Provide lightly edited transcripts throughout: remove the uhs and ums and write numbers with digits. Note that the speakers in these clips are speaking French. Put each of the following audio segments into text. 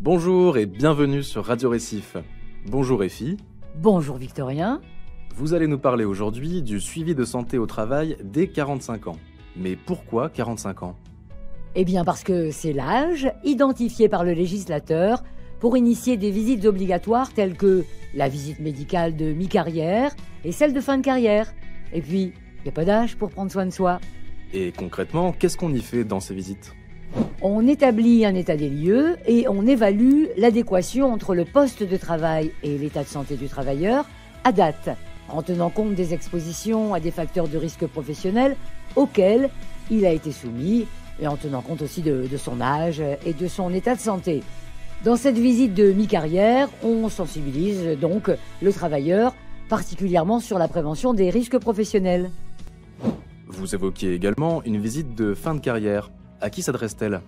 Bonjour et bienvenue sur Radio Récif. Bonjour Effie. Bonjour Victorien. Vous allez nous parler aujourd'hui du suivi de santé au travail dès 45 ans. Mais pourquoi 45 ans ? Eh bien parce que c'est l'âge identifié par le législateur pour initier des visites obligatoires telles que la visite médicale de mi-carrière et celle de fin de carrière. Et puis, il n'y a pas d'âge pour prendre soin de soi. Et concrètement, qu'est-ce qu'on y fait dans ces visites ? On établit un état des lieux et on évalue l'adéquation entre le poste de travail et l'état de santé du travailleur à date, en tenant compte des expositions à des facteurs de risque professionnel auxquels il a été soumis et en tenant compte aussi de son âge et de son état de santé. Dans cette visite de mi-carrière, on sensibilise donc le travailleur particulièrement sur la prévention des risques professionnels. Vous évoquiez également une visite de fin de carrière. À qui s'adresse-t-elle ?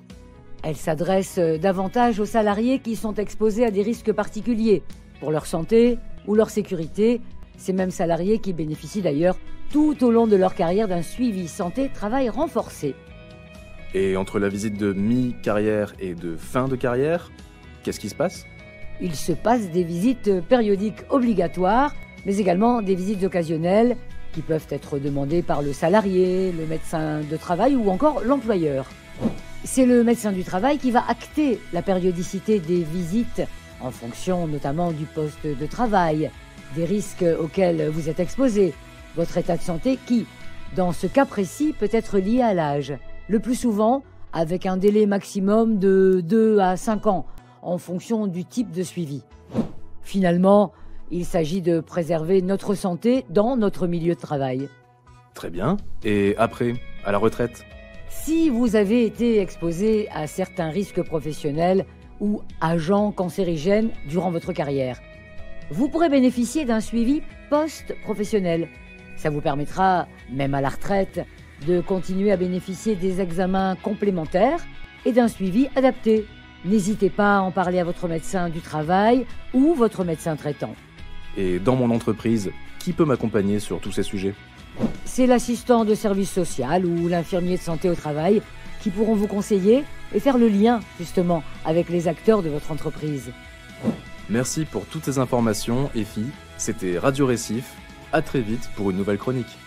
Elle s'adresse davantage aux salariés qui sont exposés à des risques particuliers pour leur santé ou leur sécurité. Ces mêmes salariés qui bénéficient d'ailleurs tout au long de leur carrière d'un suivi santé-travail renforcé. Et entre la visite de mi-carrière et de fin de carrière, qu'est-ce qui se passe ? Il se passe des visites périodiques obligatoires, mais également des visites occasionnelles qui peuvent être demandées par le salarié, le médecin de travail ou encore l'employeur. C'est le médecin du travail qui va acter la périodicité des visites en fonction notamment du poste de travail, des risques auxquels vous êtes exposé, votre état de santé qui, dans ce cas précis, peut être lié à l'âge. Le plus souvent, avec un délai maximum de 2 à 5 ans, en fonction du type de suivi. Finalement, il s'agit de préserver notre santé dans notre milieu de travail. Très bien. Et après, à la retraite ? Si vous avez été exposé à certains risques professionnels ou agents cancérigènes durant votre carrière, vous pourrez bénéficier d'un suivi post-professionnel. Ça vous permettra, même à la retraite, de continuer à bénéficier des examens complémentaires et d'un suivi adapté. N'hésitez pas à en parler à votre médecin du travail ou votre médecin traitant. Et dans mon entreprise, qui peut m'accompagner sur tous ces sujets ? C'est l'assistant de service social ou l'infirmier de santé au travail qui pourront vous conseiller et faire le lien, justement, avec les acteurs de votre entreprise. Merci pour toutes ces informations, Effie. C'était Radio Récif. À très vite pour une nouvelle chronique.